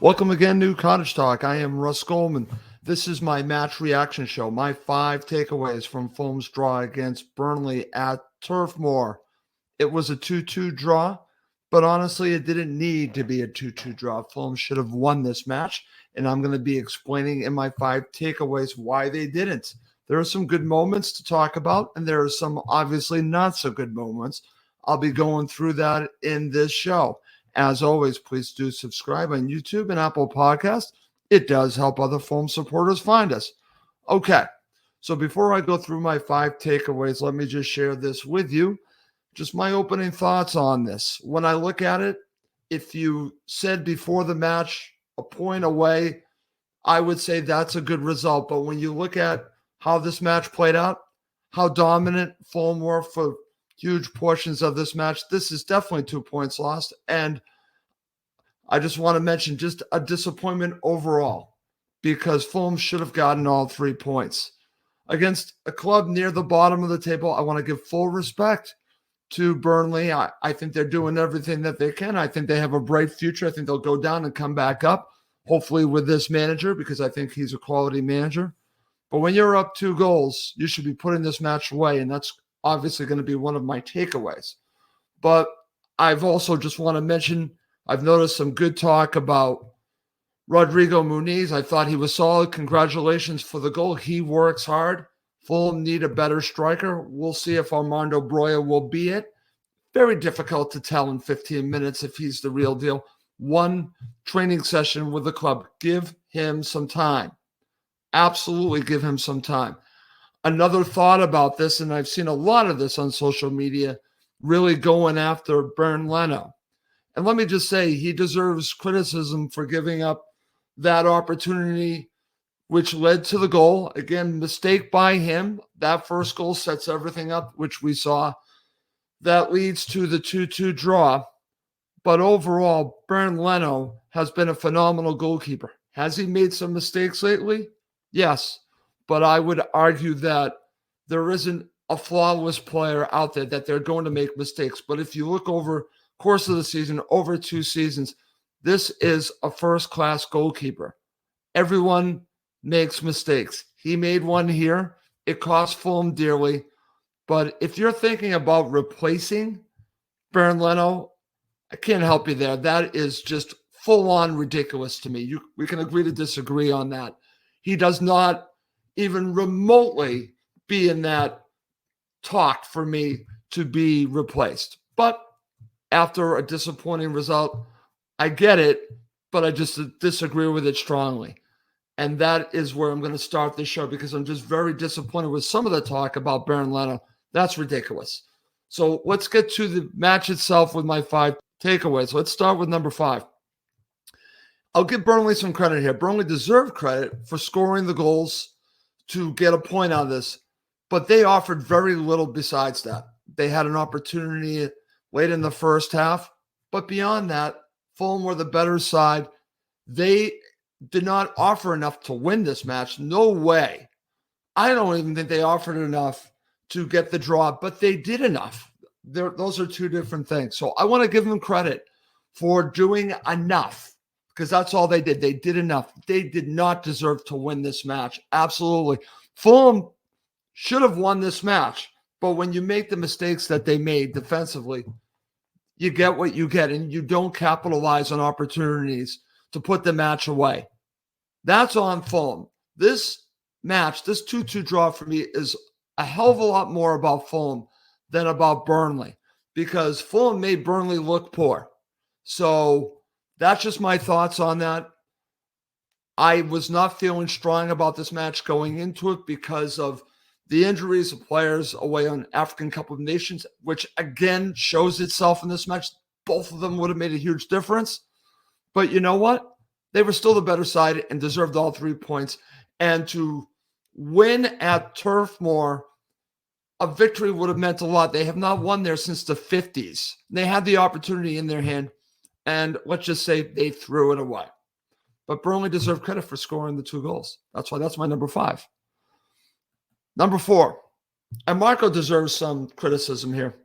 Welcome again to Cottage Talk. I am Russ Goldman. This is my match reaction show. My 5 takeaways from Fulham's draw against Burnley at Turf Moor. It was a 2-2 draw, but honestly, it didn't need to be a 2-2 draw. Fulham should have won this match, and I'm going to be explaining in my 5 takeaways why they didn't. There are some good moments to talk about, and there are some obviously not so good moments. I'll be going through that in this show. As always, please do subscribe on YouTube and Apple Podcasts. It does help other Fulham supporters find us. Okay, so before I go through my 5 takeaways, let me just share this with you. Just my opening thoughts on this. When I look at it, if you said before the match, a point away, I would say that's a good result. But when you look at how this match played out, how dominant Fulham were for huge portions of this match, this is definitely 2 points lost. And I just want to mention just a disappointment overall because Fulham should have gotten all 3 points. Against a club near the bottom of the table, I want to give full respect to Burnley. I think they're doing everything that they can. I think they have a bright future. I think they'll go down and come back up, hopefully with this manager, because I think he's a quality manager. But when you're up 2 goals, you should be putting this match away, and that's obviously going to be one of my takeaways. But I've also just want to mention, I've noticed some good talk about Rodrigo Muniz. I thought he was solid. Congratulations for the goal. He works hard. Fulham need a better striker. We'll see if Armando Broja will be it. Very difficult to tell in 15 minutes if he's the real deal. 1 training session with the club. Give him some time. Absolutely give him some time. Another thought about this, and I've seen a lot of this on social media, really going after Burnley. And let me just say, he deserves criticism for giving up that opportunity, which led to the goal. Again, mistake by him. That first goal sets everything up, which we saw. That leads to the 2-2 draw. But overall, Burnley has been a phenomenal goalkeeper. Has he made some mistakes lately? Yes. But I would argue that there isn't a flawless player out there, that they're going to make mistakes. But if you look over course of the season, over 2 seasons, this is a first-class goalkeeper. Everyone makes mistakes. He made one here. It cost Fulham dearly. But if you're thinking about replacing Burnley, I can't help you there. That is just full-on ridiculous to me. We can agree to disagree on that. He does not even remotely be in that talk for me to be replaced. But after a disappointing result, I get it, but I just disagree with it strongly. And that is where I'm going to start this show, because I'm just very disappointed with some of the talk about Burnley. That's ridiculous. So let's get to the match itself with my 5 takeaways. Let's start with number 5. I'll give Burnley some credit here. Burnley deserved credit for scoring the goals to get a point out of this, but they offered very little besides that. They had an opportunity late in the first half, but beyond that, Fulham were the better side. They did not offer enough to win this match. No way. I don't even think they offered enough to get the draw, but they did enough. Those are 2 different things. So I want to give them credit for doing enough, because that's all they did. They did enough. They did not deserve to win this match. Absolutely. Fulham should have won this match, but when you make the mistakes that they made defensively, you get what you get, and you don't capitalize on opportunities to put the match away. That's on Fulham. This match, this 2-2 draw for me is a hell of a lot more about Fulham than about Burnley, because Fulham made Burnley look poor. So that's just my thoughts on that. I was not feeling strong about this match going into it because of the injuries of players away on African Cup of Nations, which again shows itself in this match. Both of them would have made a huge difference. But you know what? They were still the better side and deserved all 3 points. And to win at Turf Moor, a victory would have meant a lot. They have not won there since the 50s. They had the opportunity in their hand, and let's just say they threw it away. But Burnley deserved credit for scoring the 2 goals. That's why that's my number 5. Number 4, and Marco deserves some criticism here.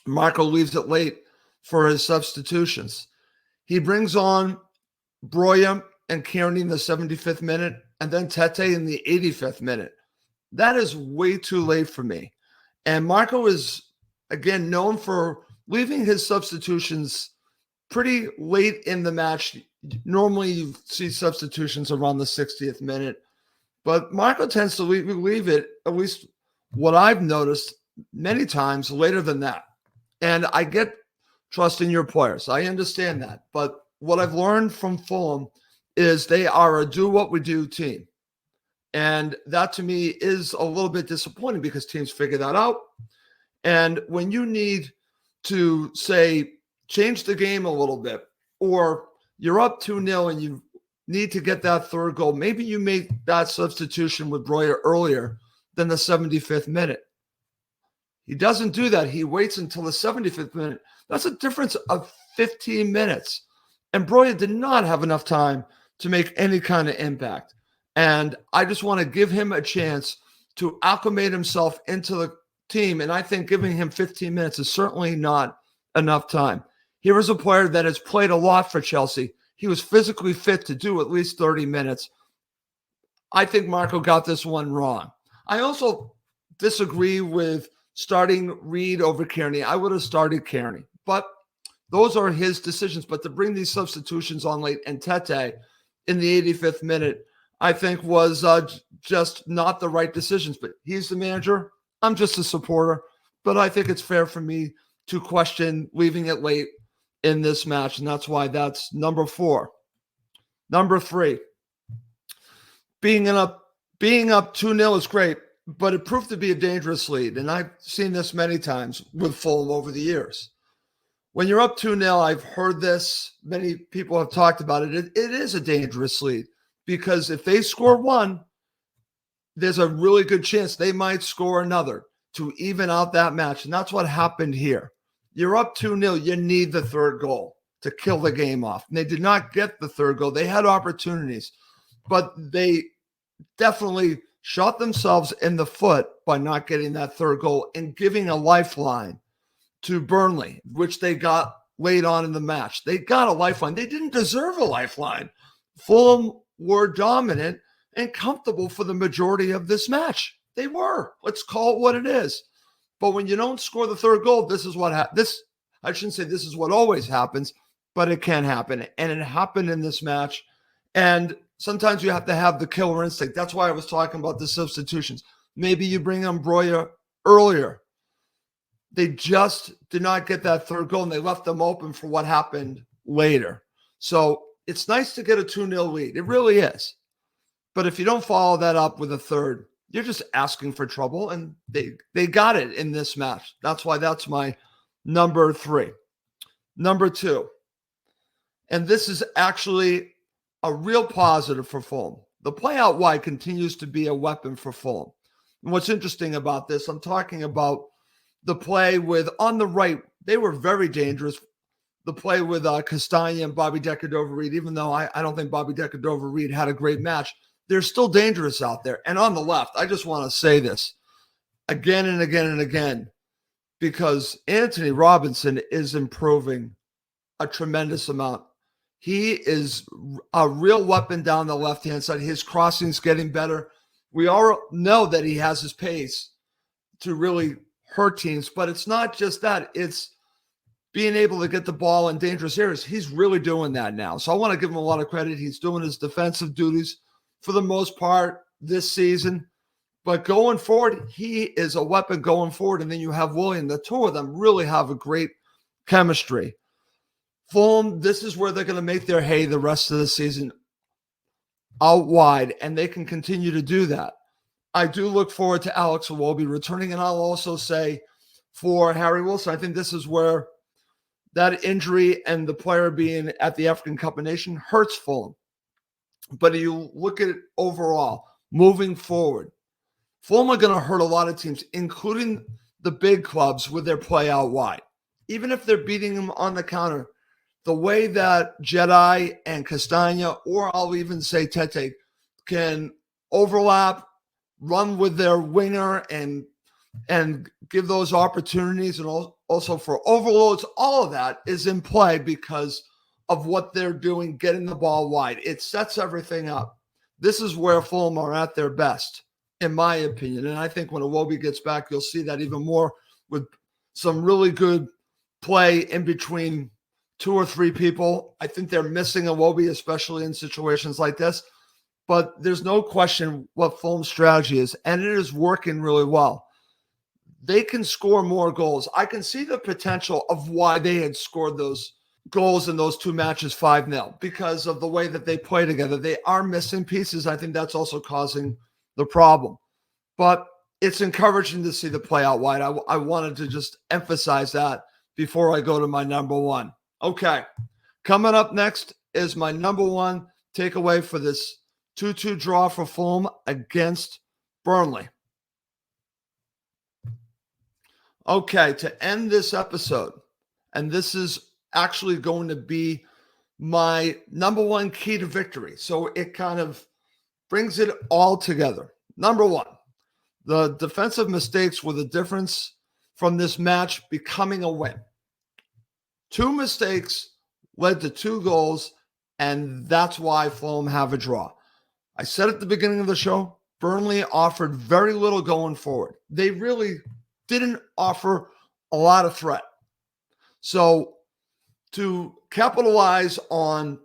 Marco leaves it late for his substitutions. He brings on Broya and Kearney in the 75th minute, and then Tete in the 85th minute. That is way too late for me. And Marco is, again, known for leaving his substitutions pretty late in the match. Normally, you see substitutions around the 60th minute, but Marco tends to leave it, at least what I've noticed, many times later than that. And I get trust in your players. I understand that. But what I've learned from Fulham is they are a do-what-we-do team. And that, to me, is a little bit disappointing because teams figure that out. And when you need to, say, change the game a little bit, or you're up 2-0 and you need to get that third goal, maybe you make that substitution with Broya earlier than the 75th minute. He doesn't do that. He waits until the 75th minute. That's a difference of 15 minutes. And Broya did not have enough time to make any kind of impact. And I just want to give him a chance to acclimate himself into the team. And I think giving him 15 minutes is certainly not enough time. Here is a player that has played a lot for Chelsea. He was physically fit to do at least 30 minutes. I think Marco got this one wrong. I also disagree with starting Reed over Kearney. I would have started Kearney, but those are his decisions. But to bring these substitutions on late and Tete in the 85th minute, I think was just not the right decisions. But he's the manager. I'm just a supporter. But I think it's fair for me to question leaving it late in this match, and that's why that's number 4. Number 3, being up 2-0 is great, but it proved to be a dangerous lead, and I've seen this many times with Fulham over the years. When you're up 2-0, I've heard this, many people have talked about it, it is a dangerous lead, because if they score one, there's a really good chance they might score another to even out that match, and that's what happened here. You're up 2-0. You need the third goal to kill the game off. And they did not get the third goal. They had opportunities, but they definitely shot themselves in the foot by not getting that third goal and giving a lifeline to Burnley, which they got late on in the match. They got a lifeline. They didn't deserve a lifeline. Fulham were dominant and comfortable for the majority of this match. They were. Let's call it what it is. But when you don't score the third goal, this is what I shouldn't say this is what always happens, but it can happen. And it happened in this match. And sometimes you have to have the killer instinct. That's why I was talking about the substitutions. Maybe you bring on Broya earlier. They just did not get that third goal, and they left them open for what happened later. So it's nice to get a 2-0 lead. It really is. But if you don't follow that up with a third, you're just asking for trouble, and they got it in this match. That's why that's my number 3. Number 2, and this is actually a real positive for Fulham. The play out wide continues to be a weapon for Fulham. And what's interesting about this, I'm talking about the play with, on the right, they were very dangerous. The play with Castagna and Bobby Decordova-Reid, even though I don't think Bobby Decordova-Reid had a great match, they're still dangerous out there. And on the left, I just want to say this again and again and again, because Anthony Robinson is improving a tremendous amount. He is a real weapon down the left-hand side. His crossing's getting better. We all know that he has his pace to really hurt teams, but it's not just that. It's being able to get the ball in dangerous areas. He's really doing that now. So I want to give him a lot of credit. He's doing his defensive duties for the most part this season. But going forward, he is a weapon going forward. And then you have Willian. The two of them really have a great chemistry. Fulham, this is where they're going to make their hay the rest of the season out wide, and they can continue to do that. I do look forward to Alex Iwobi returning, and I'll also say for Harry Wilson, I think this is where that injury and the player being at the African Cup of Nations hurts Fulham. But you look at it overall, moving forward, Fulham are going to hurt a lot of teams, including the big clubs with their play out wide. Even if they're beating them on the counter, the way that Jedi and Castagna, or I'll even say Tete, can overlap, run with their winger, and give those opportunities, and also for overloads, all of that is in play because of what they're doing, getting the ball wide. It sets everything up. This is where Fulham are at their best, in my opinion. And I think when Iwobi gets back, you'll see that even more with some really good play in between 2 or 3 people. I think they're missing Iwobi, especially in situations like this. But there's no question what Fulham's strategy is, and it is working really well. They can score more goals. I can see the potential of why they had scored those goals in those 2 matches 5-0 because of the way that they play together. They are missing pieces. I think that's also causing the problem. But it's encouraging to see the play out wide. I wanted to just emphasize that before I go to my number 1. Okay, coming up next is my number 1 takeaway for this 2-2 draw for Fulham against Burnley. Okay, to end this episode, and this is actually going to be my number 1 key to victory. So it kind of brings it all together. Number 1, the defensive mistakes were the difference from this match becoming a win. 2 mistakes led to 2 goals, and that's why Fulham have a draw. I said at the beginning of the show, Burnley offered very little going forward. They really didn't offer a lot of threat. So to capitalize on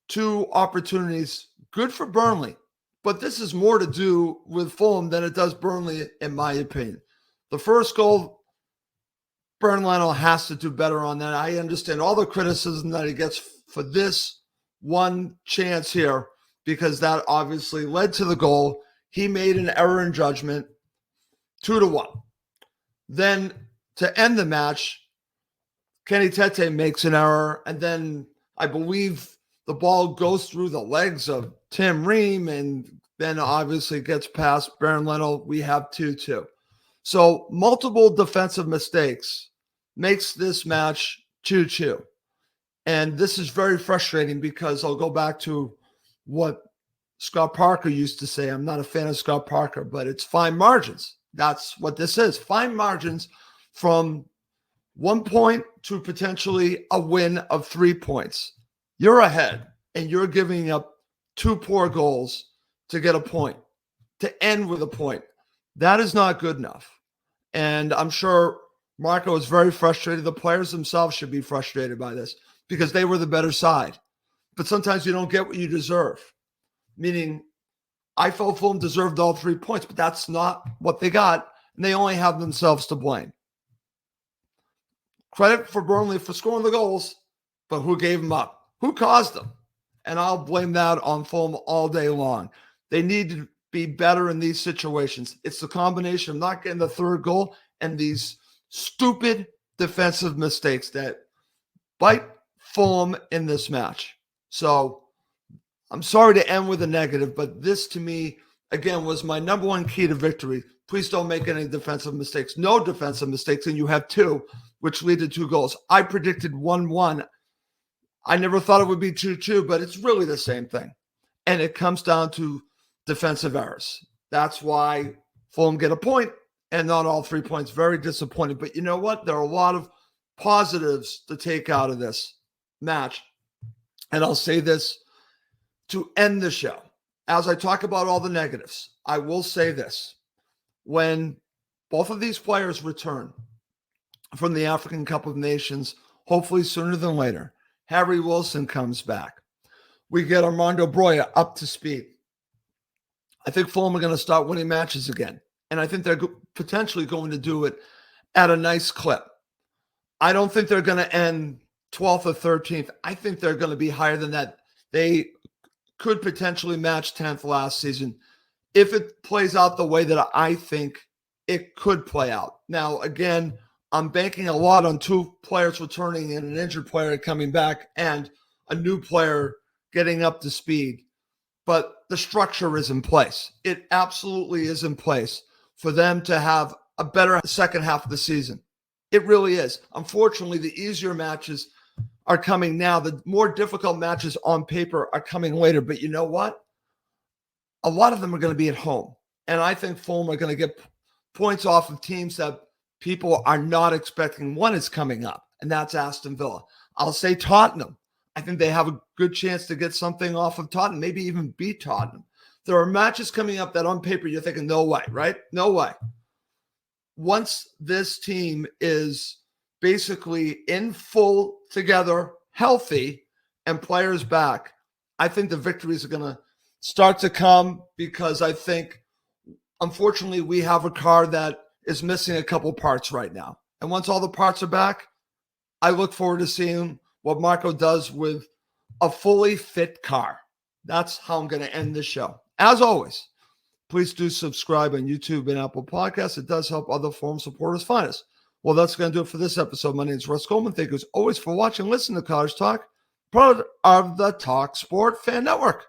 2 opportunities, good for Burnley. But this is more to do with Fulham than it does Burnley, in my opinion. The first goal, Burnley has to do better on that. I understand all the criticism that he gets for this one chance here, because that obviously led to the goal. He made an error in judgment, 2-1. Then to end the match, Kenny Tete makes an error, and then I believe the ball goes through the legs of Tim Ream and then obviously gets past Bernd Leno. We have 2-2. So multiple defensive mistakes makes this match 2-2. And this is very frustrating because I'll go back to what Scott Parker used to say. I'm not a fan of Scott Parker, but it's fine margins. That's what this is. Fine margins from 1 point to potentially a win of 3 points. You're ahead and you're giving up 2 poor goals to get a point, to end with a point. That is not good enough. And I'm sure Marco is very frustrated. The players themselves should be frustrated by this because they were the better side. But sometimes you don't get what you deserve. Meaning, I felt Fulham deserved all 3 points, but that's not what they got, and they only have themselves to blame. Credit for Burnley for scoring the goals, but who gave them up? Who caused them? And I'll blame that on Fulham all day long. They need to be better in these situations. It's the combination of not getting the 3rd goal and these stupid defensive mistakes that bite Fulham in this match. So I'm sorry to end with a negative, but this to me, again, was my number 1 key to victory. Please don't make any defensive mistakes. No defensive mistakes, and you have 2, which lead to 2 goals. I predicted 1-1. I never thought it would be 2-2, but it's really the same thing. And it comes down to defensive errors. That's why Fulham get a point and not all 3 points. Very disappointing. But you know what? There are a lot of positives to take out of this match. And I'll say this to end the show. As I talk about all the negatives, I will say this. When both of these players return from the African Cup of Nations, hopefully sooner than later, Harry Wilson comes back. We get Armando Broja up to speed. I think Fulham are going to start winning matches again. And I think they're potentially going to do it at a nice clip. I don't think they're going to end 12th or 13th. I think they're going to be higher than that. They could potentially match 10th last season if it plays out the way that I think it could play out. Now, again, I'm banking a lot on 2 players returning and an injured player coming back and a new player getting up to speed. But the structure is in place. It absolutely is in place for them to have a better second half of the season. It really is. Unfortunately, the easier matches are coming now. The more difficult matches on paper are coming later. But you know what? A lot of them are going to be at home. And I think Fulham are going to get points off of teams that people are not expecting. One is coming up, and that's Aston Villa. I'll say Tottenham. I think they have a good chance to get something off of Tottenham, maybe even beat Tottenham. There are matches coming up that on paper you're thinking, no way, right? No way. Once this team is basically in full together, healthy, and players back, I think the victories are going to start to come because I think, unfortunately, we have a car that is missing a couple parts right now. And once all the parts are back, I look forward to seeing what Marco does with a fully fit car. That's how I'm going to end this show. As always, please do subscribe on YouTube and Apple Podcasts. It does help other forum supporters find us. Well, that's going to do it for this episode. My name is Russ Goldman. Thank you as always for watching and listening to Cottage Talk, part of the Talk Sport Fan Network.